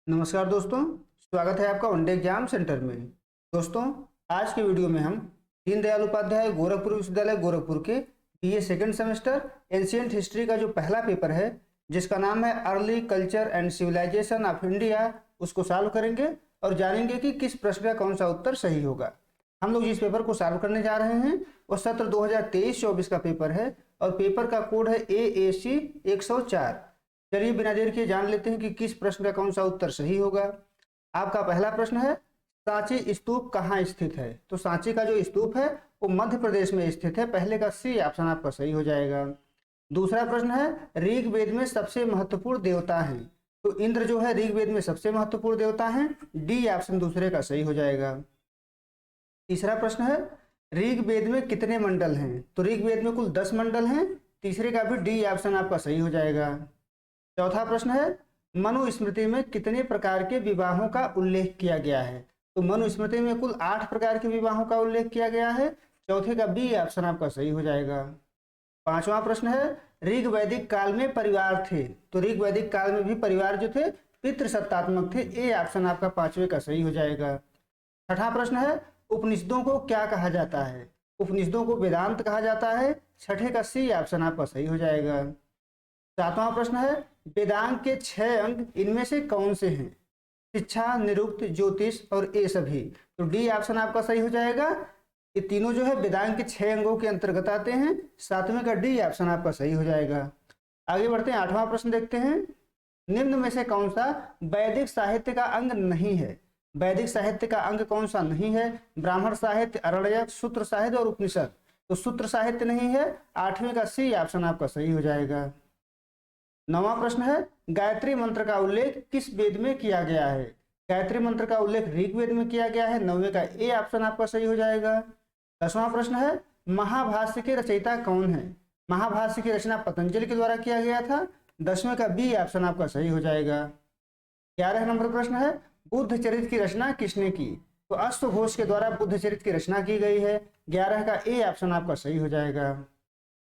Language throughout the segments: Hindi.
नमस्कार दोस्तों, स्वागत है आपका वनडे एग्जाम सेंटर में। दोस्तों, आज के वीडियो में हम दीनदयाल उपाध्याय गोरखपुर विश्वविद्यालय गोरखपुर के BA second semester ancient history का जो पहला पेपर है, जिसका नाम है early culture and civilization of India, उसको सॉल्व करेंगे और जानेंगे कि किस प्रश्न का कौन सा उत्तर सही होगा। हम लोग जिस पेपर को सॉल्व करने जा रहे हैं वो सत्र 2023-24 का पेपर है और पेपर का कोड है AAC 104। चलिए बिना देर किए जान लेते हैं कि किस प्रश्न का कौन सा उत्तर सही होगा। आपका पहला प्रश्न है, सांची स्तूप कहाँ स्थित है? तो सांची का जो स्तूप है वो मध्य प्रदेश में स्थित है। पहले का सी ऑप्शन आपका सही हो जाएगा। दूसरा प्रश्न है, ऋग्वेद में सबसे महत्वपूर्ण देवता है? तो इंद्र जो है ऋग्वेद में सबसे महत्वपूर्ण देवता है। डी ऑप्शन दूसरे का सही हो जाएगा। तीसरा प्रश्न है, ऋग्वेद में कितने मंडल हैं? तो ऋग्वेद में कुल 10 मंडल हैं। तीसरे का भी डी ऑप्शन आपका सही हो जाएगा। चौथा प्रश्न है, मनुस्मृति में कितने प्रकार के विवाहों का उल्लेख किया गया है? तो मनुस्मृति में कुल 8 प्रकार के विवाहों का उल्लेख किया गया है। चौथे का बी ऑप्शन आपका सही हो जाएगा। पांचवा प्रश्न है, ऋग्वैदिक काल में परिवार थे? तो ऋग्वैदिक काल में भी परिवार जो थे पितृसत्तात्मक थे। ए ऑप्शन आपका पांचवे का सही हो जाएगा। छठा प्रश्न है, उपनिषदों को क्या कहा जाता है? उपनिषदों को वेदांत कहा जाता है। छठे का सी ऑप्शन आपका सही हो जाएगा। सातवां प्रश्न है, वेदांग के 6 अंग इनमें से कौन से हैं? शिक्षा, निरुक्त, ज्योतिष और ये सभी। तो डी ऑप्शन आपका सही हो जाएगा। ये तीनों जो है वेदांग के 6 अंगों के अंतर्गत आते हैं। सातवें का डी ऑप्शन आपका सही हो जाएगा। आगे बढ़ते हैं, आठवां प्रश्न देखते हैं। निम्न में से कौन सा वैदिक साहित्य का अंग नहीं है? वैदिक साहित्य का अंग कौन सा नहीं है? ब्राह्मण साहित्य, आरण्यक, सूत्र साहित्य और उपनिषद। तो सूत्र साहित्य नहीं है। आठवें का सी ऑप्शन आपका सही हो जाएगा। नौवां प्रश्न है, गायत्री मंत्र का उल्लेख किस वेद में किया गया है? गायत्री मंत्र का उल्लेख ऋग्वेद में किया गया है। 9वें का ए ऑप्शन आपका सही हो जाएगा। 10वां प्रश्न है, महाभाष्य के रचयिता कौन है? महाभाष्य की रचना पतंजलि के द्वारा किया गया था। 10वें का बी ऑप्शन आपका सही हो जाएगा। 11 नंबर प्रश्न है, बुद्ध चरित्र की रचना किसने की? तो अश्वघोष के द्वारा बुद्ध चरित्र की रचना की गई है। 11 का ए ऑप्शन आपका सही हो जाएगा।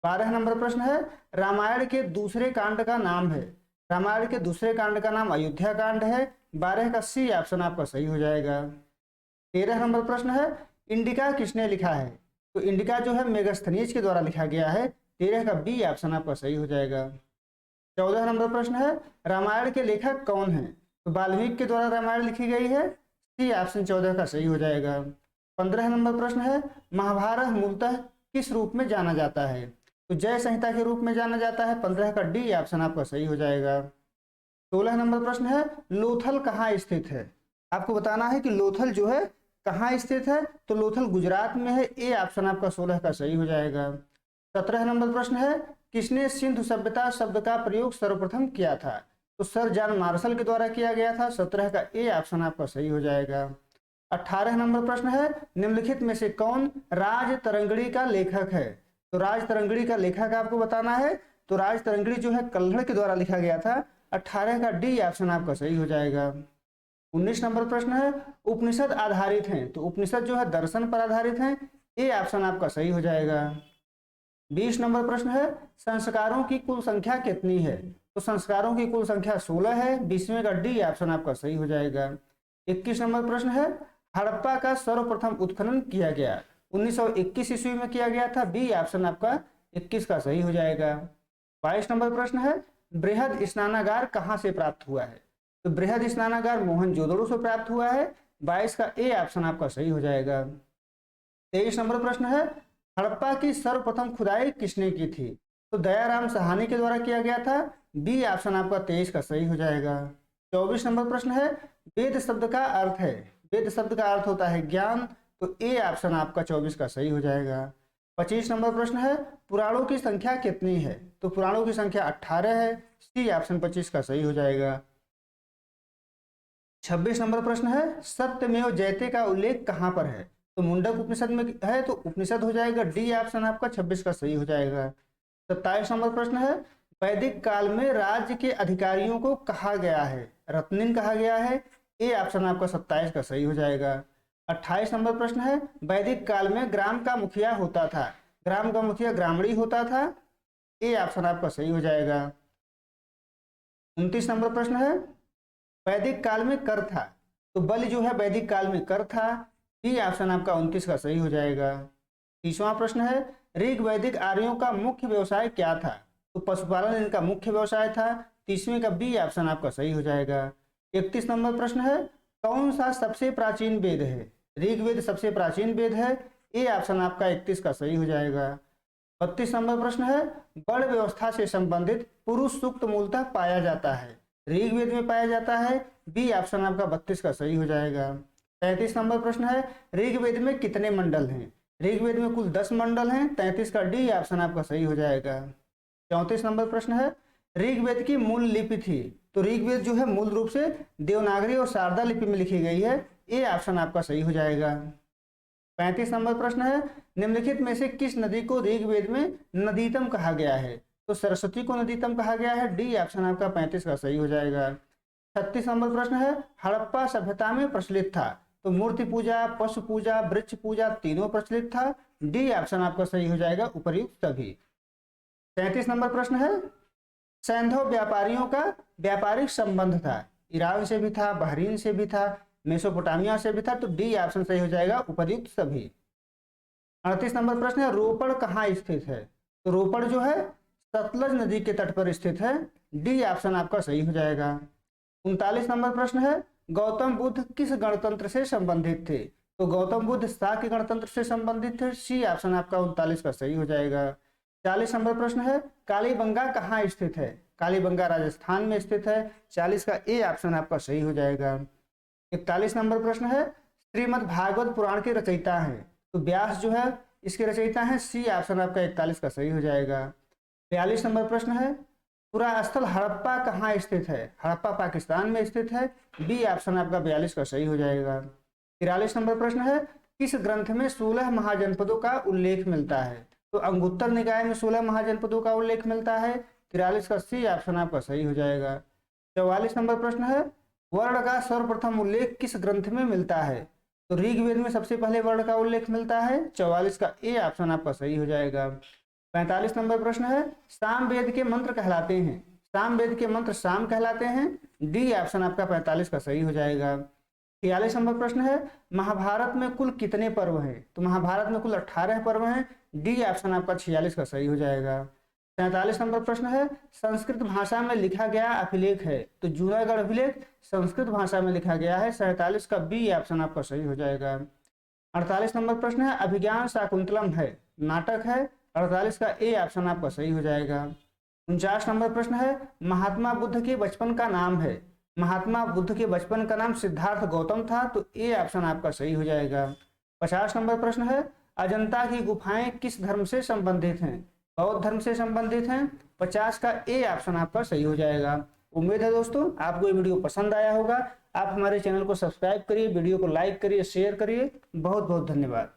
12 नंबर प्रश्न है, रामायण के दूसरे कांड का नाम है? रामायण के दूसरे कांड का नाम अयोध्या कांड है। 12 का सी ऑप्शन आपका सही हो जाएगा। 13 नंबर प्रश्न है, इंडिका किसने लिखा है? तो इंडिका जो है मेगास्थनीज के द्वारा लिखा गया है। 13 का बी ऑप्शन आपका सही हो जाएगा। 14 नंबर प्रश्न है, रामायण के लेखक कौन है? तो वाल्मीकि के द्वारा रामायण लिखी गई है। सी ऑप्शन 14 का सही हो जाएगा। 15 नंबर प्रश्न है, महाभारत मूलतः किस रूप में जाना जाता है? तो जय संहिता के रूप में जाना जाता है। 15 का डी ऑप्शन आपका सही हो जाएगा। 16 नंबर प्रश्न है, लोथल कहाँ स्थित है? आपको बताना है कि लोथल जो है कहाँ स्थित है। तो लोथल गुजरात में है। ए ऑप्शन आपका 16 का सही हो जाएगा। 17 नंबर प्रश्न है, किसने सिंधु सभ्यता शब्द का प्रयोग सर्वप्रथम किया था? तो सर जॉन मार्शल के द्वारा किया गया था। 17 का ए ऑप्शन आपका सही हो जाएगा। 18 नंबर प्रश्न है, निम्नलिखित में से कौन राज तरंगड़ी का लेखक है? तो राज तरंगड़ी का लेखक आपको बताना है। तो राज तरंगड़ी जो है कल्हड़ के द्वारा लिखा गया था। 18 का डी ऑप्शन आपका सही हो जाएगा। 19 नंबर प्रश्न है, उपनिषद आधारित हैं? तो उपनिषद जो है दर्शन पर आधारित हैं। ए ऑप्शन आपका सही हो जाएगा। 20 नंबर प्रश्न है, संस्कारों की कुल संख्या कितनी है? तो संस्कारों की कुल संख्या 16 है। 20वें का डी ऑप्शन आपका सही हो जाएगा। 21 नंबर प्रश्न है, हड़प्पा का सर्वप्रथम उत्खनन किया गया 1921 ईस्वी में किया गया था। बी ऑप्शन आपका 21 का सही हो जाएगा। 22 नंबर प्रश्न है, बृहद स्नानागार कहाँ से प्राप्त हुआ है? तो बृहद स्नानागार मोहनजोदड़ो से प्राप्त हुआ है। 22 का ए ऑप्शन आपका सही हो जाएगा। 23 नंबर प्रश्न है, हड़प्पा की सर्वप्रथम खुदाई किसने की थी? तो दयाराम साहनी के द्वारा किया गया था। बी ऑप्शन आपका 23 का सही हो जाएगा। 24 नंबर प्रश्न है, वेद शब्द का अर्थ है? वेद शब्द का अर्थ होता है ज्ञान। तो ए ऑप्शन आपका 24 का सही हो जाएगा। 25 नंबर प्रश्न है, पुराणों की संख्या कितनी है? तो पुराणों की संख्या 18 है। सी ऑप्शन 25 का सही हो जाएगा। 26 नंबर प्रश्न है, सत्यमेव जयते का उल्लेख कहाँ पर है? तो मुंडक उपनिषद में है। तो उपनिषद हो जाएगा। डी ऑप्शन आपका 26 का सही हो जाएगा। 27 नंबर प्रश्न है, वैदिक काल में राज्य के अधिकारियों को कहा गया है? रत्निन कहा गया है। ए ऑप्शन आपका 27 का सही हो जाएगा। 28 नंबर प्रश्न है, वैदिक काल में ग्राम का मुखिया होता था? ग्राम का मुखिया ग्रामणी होता था। ए ऑप्शन आपका सही हो जाएगा। 29 नंबर प्रश्न है, वैदिक काल में कर था, तो बलि जो है वैदिक काल में कर था। बी ऑप्शन आपका 29 का सही हो जाएगा। 30वां प्रश्न है, ऋग वैदिक आर्यों का मुख्य व्यवसाय क्या था? तो पशुपालन इनका मुख्य व्यवसाय था। 30वें का बी ऑप्शन आपका सही हो जाएगा। 31 नंबर प्रश्न है, कौन सा सबसे प्राचीन वेद है? ऋग्वेद सबसे प्राचीन वेद है। ए ऑप्शन आपका 31 का सही हो जाएगा। 32 नंबर प्रश्न है, वर्ण व्यवस्था से संबंधित पुरुष सूक्त मूलतः पाया जाता है? ऋग्वेद में पाया जाता है। बी ऑप्शन आपका 32 का सही हो जाएगा। 33 नंबर प्रश्न है, ऋग्वेद में कितने मंडल हैं? ऋग्वेद में कुल 10 मंडल हैं। 33 का डी ऑप्शन आपका सही हो जाएगा। 34 नंबर प्रश्न है, ऋग्वेद की मूल लिपि थी? तो ऋग्वेद जो है मूल रूप से देवनागरी और शारदा लिपि में लिखी गई है। ए ऑप्शन आपका सही हो जाएगा। 35 नंबर प्रश्न है, निम्नलिखित में से किस नदी को ऋग्वेद में नदीतम कहा गया है? तो सरस्वती को नदीतम कहा गया है। डी ऑप्शन आपका 35 का सही हो जाएगा। 36 नंबर प्रश्न है, हड़प्पा सभ्यता में प्रचलित था? तो मूर्ति पूजा, पशु पूजा, वृक्ष पूजा तीनों प्रचलित था। डी ऑप्शन आपका सही हो जाएगा, उपर्युक्त सभी। 37 नंबर प्रश्न है, सैंधव व्यापारियों का व्यापारिक संबंध था? ईरान से भी था, बहरीन से भी था, मेसोपोटामिया से भी था। तो डी ऑप्शन सही हो जाएगा, उपर्युक्त सभी। 38 नंबर प्रश्न है, रोपड़ कहाँ स्थित है? तो रोपड़ जो है सतलज नदी के तट पर स्थित है। डी ऑप्शन आपका सही हो जाएगा। 39 नंबर प्रश्न है, गौतम बुद्ध किस गणतंत्र से संबंधित थे? तो गौतम बुद्ध शाक्य गणतंत्र से संबंधित थे। सी ऑप्शन आपका 39 का सही हो जाएगा। 40 नंबर प्रश्न है, कालीबंगा कहाँ स्थित है? कालीबंगा राजस्थान में स्थित है। 40 का ए ऑप्शन आपका सही हो जाएगा। 41 नंबर प्रश्न है, श्रीमद् भागवत पुराण के रचयिता हैं? तो व्यास जो है इसके रचयिता हैं। सी ऑप्शन आपका 41 का सही हो जाएगा। 42 नंबर प्रश्न है, पुरास्थल हड़प्पा कहाँ स्थित है? हड़प्पा पाकिस्तान में स्थित है। बी ऑप्शन आपका 42 का सही हो जाएगा। 43 नंबर प्रश्न है, किस ग्रंथ में 16 महाजनपदों का उल्लेख मिलता है? तो अंगुत्तर निकाय में 16 महाजनपदों का उल्लेख मिलता है। 43 का सी ऑप्शन आपका सही हो जाएगा। 44 नंबर प्रश्न है, वर्ण का सर्वप्रथम उल्लेख किस ग्रंथ में मिलता है? तो ऋग्वेद में सबसे पहले वर्ण का उल्लेख मिलता है। 44 का ए ऑप्शन आपका सही हो जाएगा। 45 नंबर प्रश्न है, सामवेद के मंत्र कहलाते हैं? सामवेद के मंत्र साम कहलाते हैं। डी ऑप्शन आपका 45 का सही हो जाएगा। 46 नंबर प्रश्न है, महाभारत में कुल कितने पर्व हैं? तो महाभारत में कुल 18 पर्व हैं। डी ऑप्शन आपका 46 का सही हो जाएगा। 47 नंबर प्रश्न है, संस्कृत भाषा में लिखा गया अभिलेख है? तो जूनागढ़ अभिलेख संस्कृत भाषा में लिखा गया है। 47 का बी ऑप्शन आपका सही हो जाएगा। 48 नंबर प्रश्न है, अभिज्ञान शाकुंतलम है नाटक है? 48 का ए ऑप्शन आपका सही हो जाएगा। 49 नंबर प्रश्न है, महात्मा बुद्ध के बचपन का नाम है? महात्मा बुद्ध के बचपन का नाम सिद्धार्थ गौतम था। तो ए ऑप्शन आपका सही हो जाएगा। 50 नंबर प्रश्न है, अजंता की गुफाएं किस धर्म से संबंधित हैं? बौद्ध धर्म से संबंधित हैं। 50 का ए ऑप्शन आपका सही हो जाएगा। उम्मीद है दोस्तों आपको ये वीडियो पसंद आया होगा। आप हमारे चैनल को सब्सक्राइब करिए, वीडियो को लाइक करिए, शेयर करिए। बहुत बहुत धन्यवाद।